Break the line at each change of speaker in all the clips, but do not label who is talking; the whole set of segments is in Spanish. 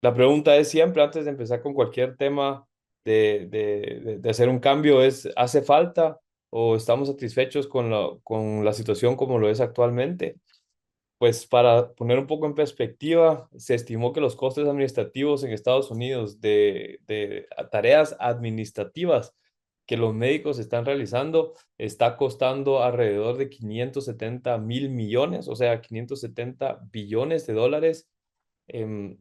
La pregunta es siempre, antes de empezar con cualquier tema de hacer un cambio, es, ¿hace falta o estamos satisfechos con la situación como lo es actualmente? Pues para poner un poco en perspectiva, se estimó que los costes administrativos en Estados Unidos de tareas administrativas que los médicos están realizando está costando alrededor de 570.000 millones, o sea, 570 billones de dólares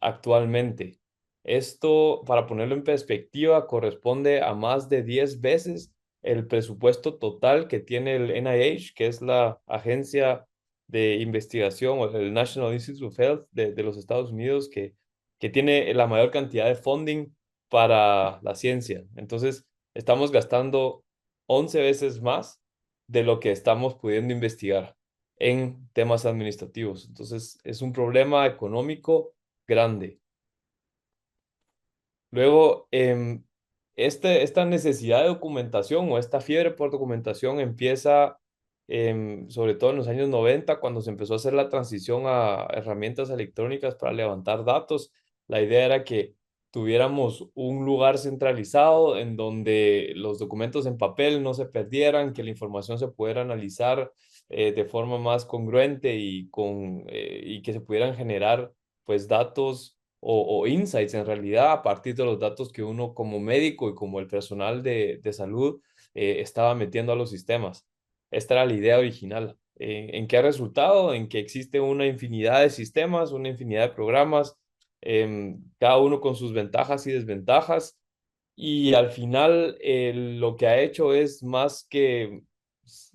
actualmente. Esto, para ponerlo en perspectiva, corresponde a más de 10 veces el presupuesto total que tiene el NIH, que es la agencia de investigación o el National Institute of Health de los Estados Unidos, que tiene la mayor cantidad de funding para la ciencia. Entonces, estamos gastando 11 veces más de lo que estamos pudiendo investigar en temas administrativos. Entonces, es un problema económico grande. Luego, esta necesidad de documentación o esta fiebre por documentación empieza sobre todo en los años 90 cuando se empezó a hacer la transición a herramientas electrónicas para levantar datos. La idea era que tuviéramos un lugar centralizado en donde los documentos en papel no se perdieran, que la información se pudiera analizar de forma más congruente y que se pudieran generar pues datos o insights en realidad a partir de los datos que uno como médico y como el personal de salud estaba metiendo a los sistemas. Esta era la idea original. ¿En qué ha resultado? En que existe una infinidad de sistemas, una infinidad de programas, cada uno con sus ventajas y desventajas. Y al final lo que ha hecho es más que,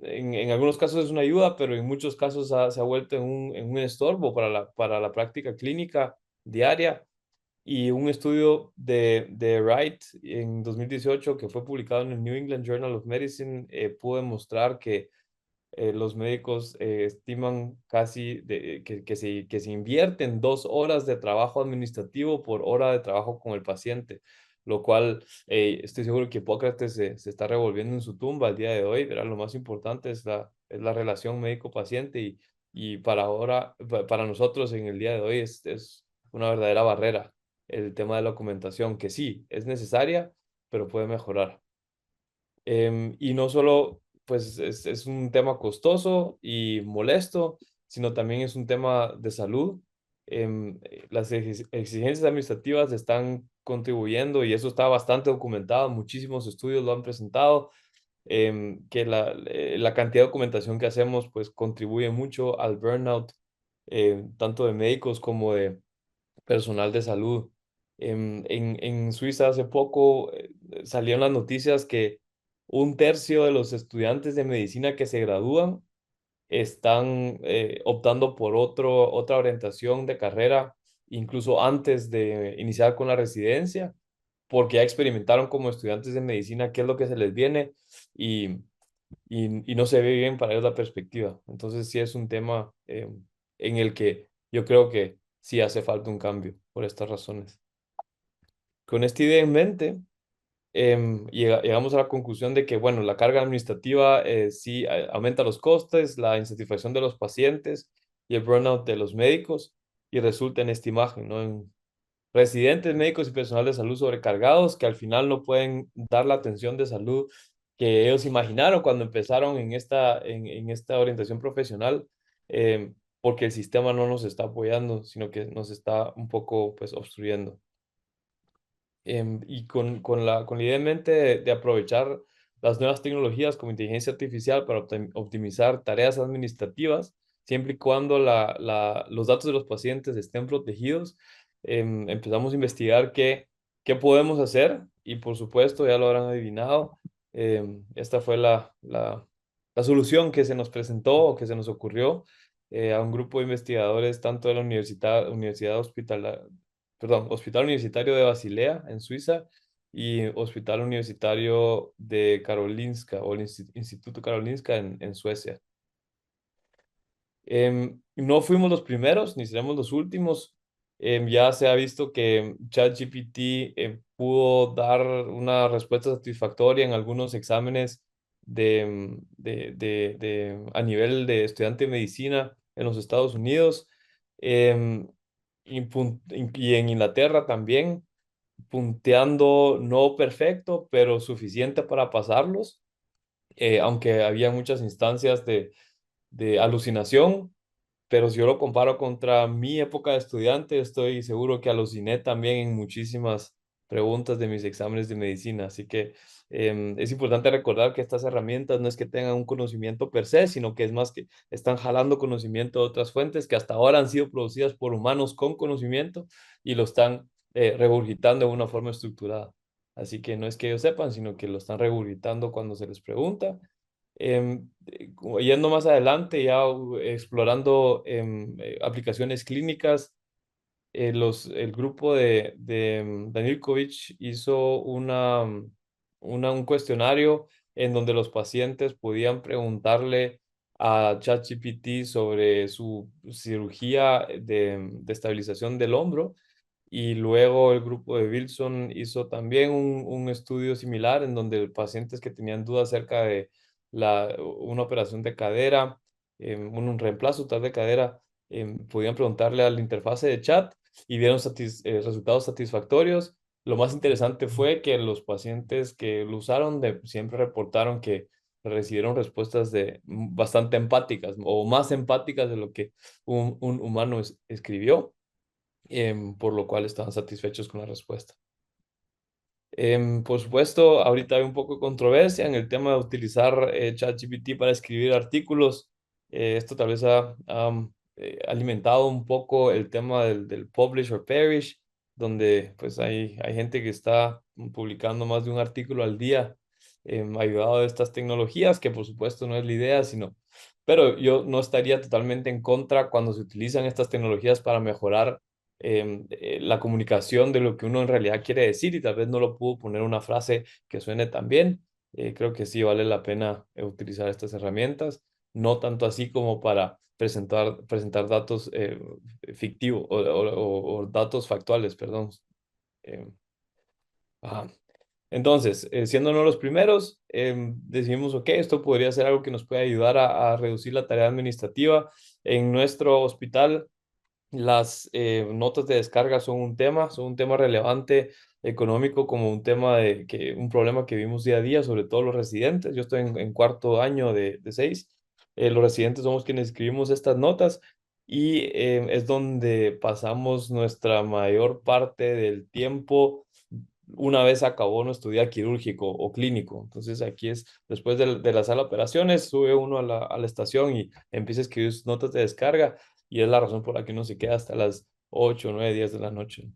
en algunos casos es una ayuda, pero en muchos casos se ha vuelto en un estorbo para la práctica clínica diaria. Y un estudio de Wright en 2018 que fue publicado en el New England Journal of Medicine pudo demostrar que los médicos estiman casi que se invierten 2 horas de trabajo administrativo por hora de trabajo con el paciente, lo cual estoy seguro que Hipócrates se está revolviendo en su tumba al día de hoy, ¿verdad? Lo más importante es la relación médico-paciente y para ahora, para nosotros en el día de hoy es una verdadera barrera el tema de la documentación, que sí, es necesaria, pero puede mejorar. Y no solo, pues, es un tema costoso y molesto, sino también es un tema de salud. Las exigencias administrativas están contribuyendo y eso está bastante documentado. Muchísimos estudios lo han presentado, que la cantidad de documentación que hacemos, pues, contribuye mucho al burnout, tanto de médicos como de personal de salud. En Suiza hace poco salieron las noticias que un tercio de los estudiantes de medicina que se gradúan están optando por otra orientación de carrera, incluso antes de iniciar con la residencia, porque ya experimentaron como estudiantes de medicina qué es lo que se les viene y, y no se ve bien para ellos la perspectiva. Entonces sí es un tema en el que yo creo que sí hace falta un cambio por estas razones. Con esta idea en mente, llegamos a la conclusión de que, bueno, la carga administrativa sí aumenta los costes, la insatisfacción de los pacientes y el burnout de los médicos y resulta en esta imagen, ¿no? En residentes, médicos y personal de salud sobrecargados que al final no pueden dar la atención de salud que ellos imaginaron cuando empezaron en esta orientación profesional, porque el sistema no nos está apoyando, sino que nos está un poco, pues, obstruyendo. Y con la idea en mente de aprovechar las nuevas tecnologías como inteligencia artificial para optimizar tareas administrativas, siempre y cuando los datos de los pacientes estén protegidos, empezamos a investigar qué podemos hacer y por supuesto, ya lo habrán adivinado, esta fue la solución que se nos presentó o que se nos ocurrió a un grupo de investigadores tanto de la Universidad Hospital, perdón, Hospital Universitario de Basilea, en Suiza, y Hospital Universitario de Karolinska, o el Instituto Karolinska en Suecia. No fuimos los primeros, ni seremos los últimos. Ya se ha visto que ChatGPT pudo dar una respuesta satisfactoria en algunos exámenes a nivel de estudiante de medicina en los Estados Unidos. y en Inglaterra también, punteando no perfecto, pero suficiente para pasarlos, aunque había muchas instancias de alucinación. Pero si yo lo comparo contra mi época de estudiante, estoy seguro que aluciné también en muchísimas preguntas de mis exámenes de medicina. Así que es importante recordar que estas herramientas no es que tengan un conocimiento per se, sino que es más que están jalando conocimiento de otras fuentes que hasta ahora han sido producidas por humanos con conocimiento y lo están regurgitando de una forma estructurada. Así que no es que ellos sepan, sino que lo están regurgitando cuando se les pregunta. Yendo más adelante, ya explorando aplicaciones clínicas, el grupo de Danilkovich hizo un cuestionario en donde los pacientes podían preguntarle a ChatGPT sobre su cirugía de estabilización del hombro y luego el grupo de Wilson hizo también un estudio similar en donde pacientes que tenían dudas acerca de una operación de cadera, un reemplazo total de cadera, podían preguntarle a la interfase de chat y vieron resultados satisfactorios. Lo más interesante fue que los pacientes que lo usaron siempre reportaron que recibieron respuestas bastante empáticas o más empáticas de lo que un humano escribió, por lo cual estaban satisfechos con la respuesta. Por supuesto, ahorita hay un poco de controversia en el tema de utilizar ChatGPT para escribir artículos. Esto tal vez ha alimentado un poco el tema del publish or perish, donde pues hay gente que está publicando más de un artículo al día, ayudado de estas tecnologías, que por supuesto no es la idea, pero yo no estaría totalmente en contra cuando se utilizan estas tecnologías para mejorar la comunicación de lo que uno en realidad quiere decir y tal vez no lo pudo poner una frase que suene tan bien. Creo que sí vale la pena utilizar estas herramientas, no tanto así como para presentar datos fictivos o datos factuales, perdón. Eh, ajá. Entonces, siendo uno de los primeros, decidimos, ok, esto podría ser algo que nos puede ayudar a reducir la tarea administrativa. En nuestro hospital las notas de descarga son un tema relevante económico, como un tema un problema que vimos día a día, sobre todo los residentes. Yo estoy en cuarto año de seis. Los residentes somos quienes escribimos estas notas y es donde pasamos nuestra mayor parte del tiempo una vez acabó nuestro día quirúrgico o clínico. Entonces aquí después de la sala de operaciones, sube uno a la estación y empieza a escribir sus notas de descarga y es la razón por la que uno se queda hasta las 8 9 10 de la noche.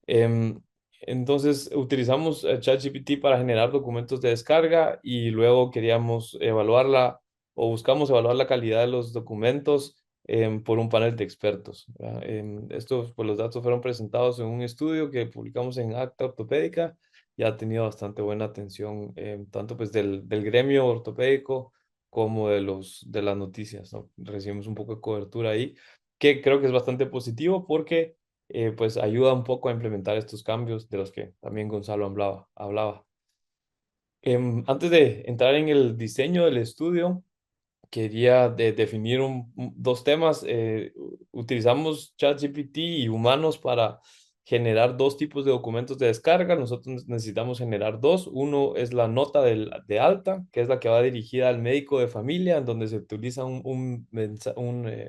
Em, entonces utilizamos ChatGPT para generar documentos de descarga y luego queríamos evaluarla o buscamos evaluar la calidad de los documentos por un panel de expertos, ¿verdad? Estos, pues los datos fueron presentados en un estudio que publicamos en Acta Ortopédica y ha tenido bastante buena atención, tanto pues del gremio ortopédico como de las noticias, ¿no? Recibimos un poco de cobertura ahí, que creo que es bastante positivo porque pues ayuda un poco a implementar estos cambios de los que también Gonzalo hablaba. Antes de entrar en el diseño del estudio, quería definir dos temas. Utilizamos ChatGPT y humanos para generar dos tipos de documentos de descarga. Nosotros necesitamos generar dos. Uno es la nota de alta, que es la que va dirigida al médico de familia, en donde se utiliza un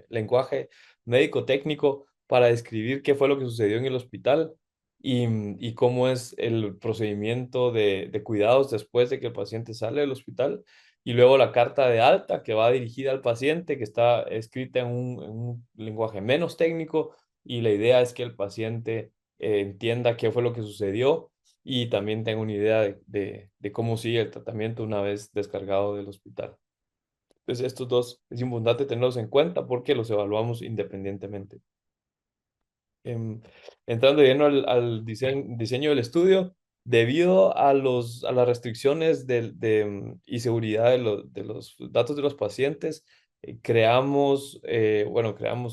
lenguaje médico técnico para describir qué fue lo que sucedió en el hospital y cómo es el procedimiento de cuidados después de que el paciente sale del hospital. Y luego la carta de alta que va dirigida al paciente, que está escrita en un lenguaje menos técnico y la idea es que el paciente entienda qué fue lo que sucedió y también tenga una idea de cómo sigue el tratamiento una vez descargado del hospital. Entonces estos dos es importante tenerlos en cuenta porque los evaluamos independientemente. Em, Entrando lleno al diseño del estudio, debido a las restricciones y seguridad de los datos de los pacientes, creamos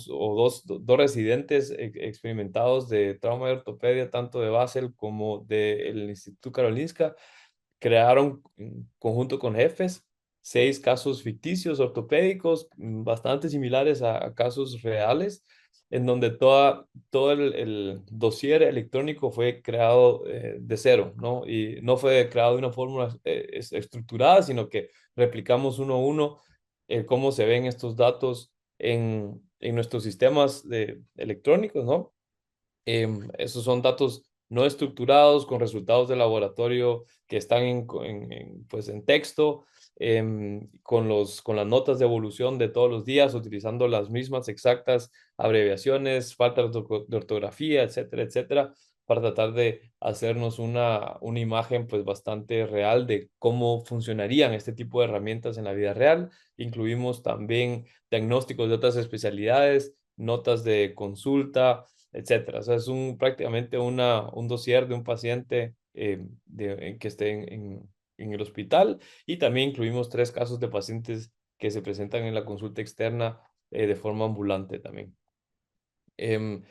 dos residentes experimentados de trauma y ortopedia, tanto de Basel como del Instituto Karolinska, crearon en conjunto con jefes 6 casos ficticios ortopédicos bastante similares a casos reales, en donde todo el dossier electrónico fue creado de cero, ¿no? Y no fue creado de una fórmula estructurada, sino que replicamos uno a uno cómo se ven estos datos en nuestros sistemas electrónicos, ¿no? Esos son datos no estructurados con resultados de laboratorio que están pues en texto, con las notas de evolución de todos los días, utilizando las mismas exactas abreviaciones, faltas de ortografía, etcétera, etcétera, para tratar de hacernos una imagen pues bastante real de cómo funcionarían este tipo de herramientas en la vida real. Incluimos también diagnósticos de otras especialidades, notas de consulta, etcétera. O sea, es prácticamente un dossier de un paciente que esté en el hospital, y también incluimos 3 casos de pacientes que se presentan en la consulta externa de forma ambulante también. Em,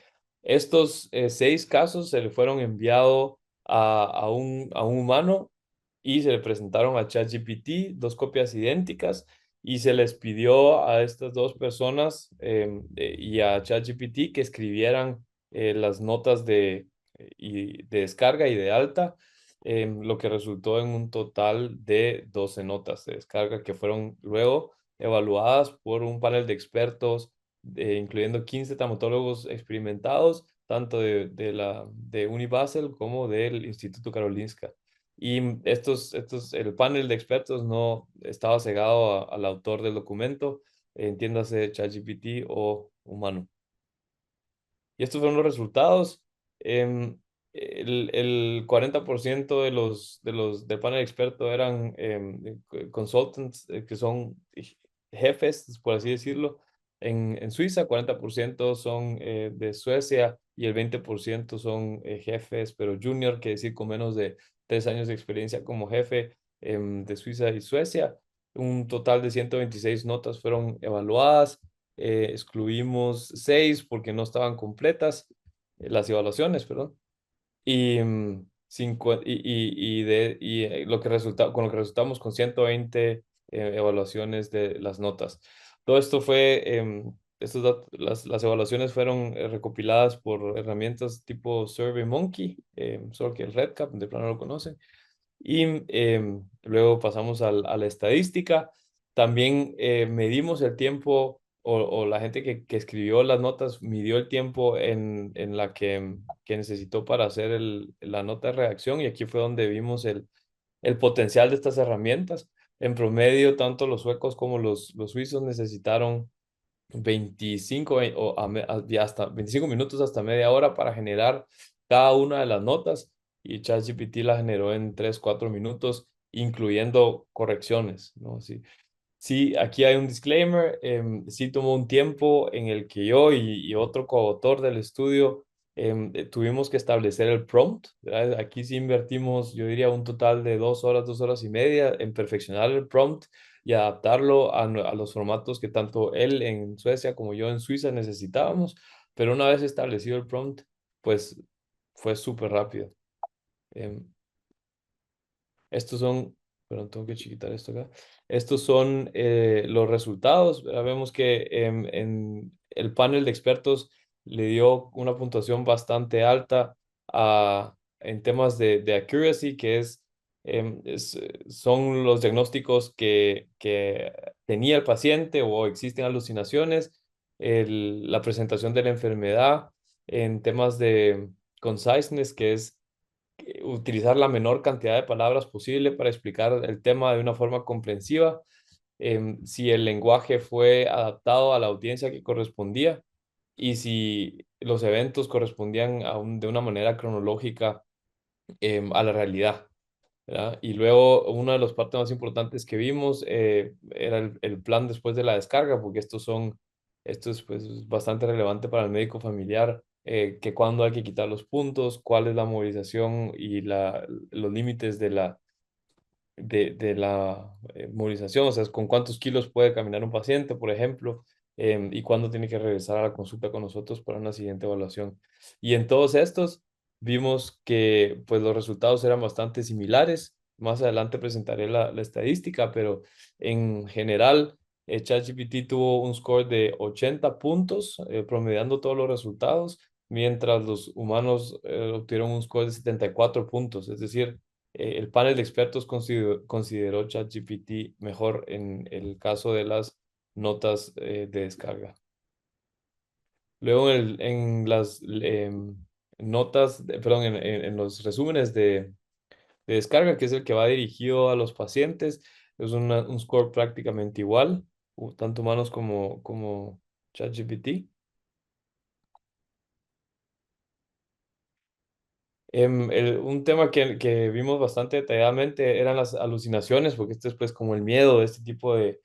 Estos 6 casos se le fueron enviados a un humano y se le presentaron a ChatGPT, 2 copias idénticas, y se les pidió a estas 2 personas y a ChatGPT que escribieran las notas de descarga y de alta, lo que resultó en un total de 12 notas de descarga que fueron luego evaluadas por un panel de expertos, incluyendo 15 traumatólogos experimentados, tanto de Unibasel como del Instituto Karolinska. Y el panel de expertos no estaba cegado al autor del documento, entiéndase ChatGPT o humano. Y estos fueron los resultados. El 40% del panel experto eran consultants, que son jefes, por así decirlo, en Suiza. 40% son de Suecia y el 20% son jefes, pero junior, que decir con menos de 3 años de experiencia como jefe, de Suiza y Suecia. Un total de 126 notas fueron evaluadas. Excluimos 6 porque no estaban completas las evaluaciones, perdón. Y, con lo que resultamos con 120 evaluaciones de las notas. Todo esto fue, las evaluaciones fueron recopiladas por herramientas tipo SurveyMonkey, solo que el RedCap, de plano lo conocen. Y luego pasamos a la estadística. También medimos el tiempo, o la gente que escribió las notas midió el tiempo en la que necesitó para hacer la nota de redacción, y aquí fue donde vimos el potencial de estas herramientas. En promedio, tanto los suecos como los suizos necesitaron 25 y hasta 25 minutos hasta media hora para generar cada una de las notas, y ChatGPT la generó en 3 4 minutos, incluyendo correcciones, ¿no? Sí, sí, aquí hay un disclaimer. Sí tomó un tiempo en el que yo y otro coautor del estudio tuvimos que establecer el prompt, ¿verdad? Aquí sí invertimos, yo diría, un total de 2 horas, 2 horas y media en perfeccionar el prompt y adaptarlo a los formatos que tanto él en Suecia como yo en Suiza necesitábamos. Pero una vez establecido el prompt, pues fue súper rápido. Em, Estos son, perdón, tengo que chiquitar esto acá. Estos son los resultados. Vemos que en el panel de expertos le dio una puntuación bastante alta en temas de accuracy, que son los diagnósticos que tenía el paciente o existen alucinaciones, la presentación de la enfermedad, en temas de conciseness, que es utilizar la menor cantidad de palabras posible para explicar el tema de una forma comprensiva, si el lenguaje fue adaptado a la audiencia que correspondía, y si los eventos correspondían de una manera cronológica a la realidad, ¿verdad? Y luego una de las partes más importantes que vimos era el plan después de la descarga, porque esto es pues bastante relevante para el médico familiar, que cuándo hay que quitar los puntos, cuál es la movilización y los límites de la movilización, o sea, con cuántos kilos puede caminar un paciente, por ejemplo, y cuándo tiene que regresar a la consulta con nosotros para una siguiente evaluación. Y en todos estos vimos que pues los resultados eran bastante similares. Más adelante presentaré la estadística, pero en general ChatGPT tuvo un score de 80 puntos, promediando todos los resultados, mientras los humanos obtuvieron un score de 74 puntos. Es decir, el panel de expertos consideró ChatGPT mejor en el caso de las notas de descarga. Luego en las notas, perdón, en los resúmenes de descarga, que es el que va dirigido a los pacientes, es un score prácticamente igual, tanto humanos como ChatGPT. Un tema que vimos bastante detalladamente eran las alucinaciones, porque esto es pues como el miedo de este tipo de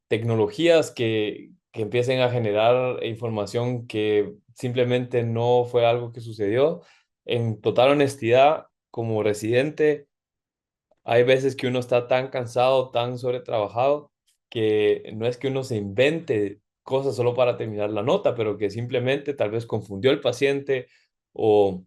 tecnologías que empiecen a generar información que simplemente no fue algo que sucedió. En total honestidad, como residente, hay veces que uno está tan cansado, tan sobretrabajado, que no es que uno se invente cosas solo para terminar la nota, pero que simplemente tal vez confundió al paciente o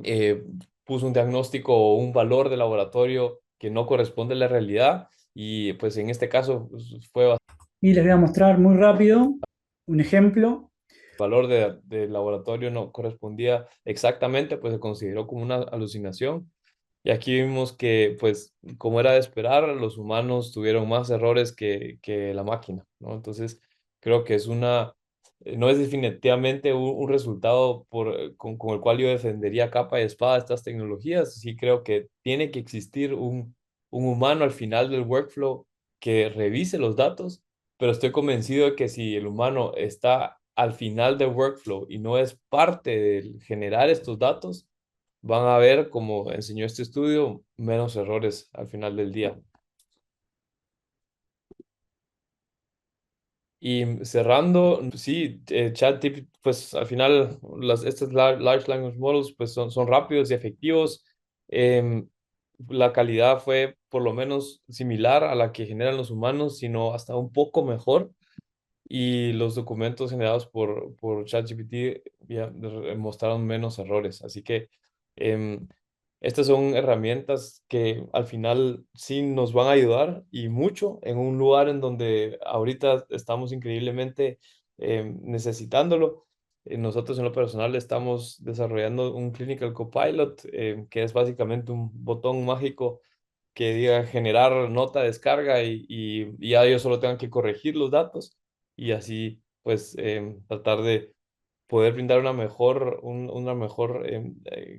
eh, puso un diagnóstico o un valor de laboratorio que no corresponde a la realidad. Y pues en este caso pues, fue
Y les voy a mostrar muy rápido un ejemplo.
valor de laboratorio no correspondía exactamente, pues se consideró como una alucinación. Y aquí vimos que, pues, como era de esperar, los humanos tuvieron más errores que la máquina, ¿no? Entonces, creo que no es definitivamente un resultado con el cual yo defendería capa y espada estas tecnologías. Sí creo que tiene que existir un humano al final del workflow que revise los datos, pero estoy convencido de que si el humano está al final del workflow y no es parte de generar estos datos, van a haber, como enseñó este estudio, menos errores al final del día. Y cerrando, sí, ChatGPT, pues al final estos large language models pues son rápidos y efectivos. Em, la calidad fue por lo menos similar a la que generan los humanos, sino hasta un poco mejor. Y los documentos generados por ChatGPT ya mostraron menos errores. Así que em, estas son herramientas que al final sí nos van a ayudar y mucho en un lugar en donde ahorita estamos increíblemente necesitándolo. Nosotros en lo personal estamos desarrollando un Clinical Copilot, que es básicamente un botón mágico que diga generar nota de descarga y ya yo solo tengo que corregir los datos y así pues tratar de poder brindar una mejor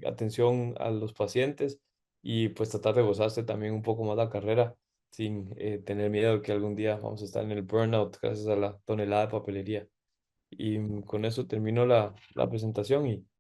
atención a los pacientes y pues tratar de gozarse también un poco más la carrera sin tener miedo de que algún día vamos a estar en el burnout gracias a la tonelada de papelería. Y con eso termino la presentación y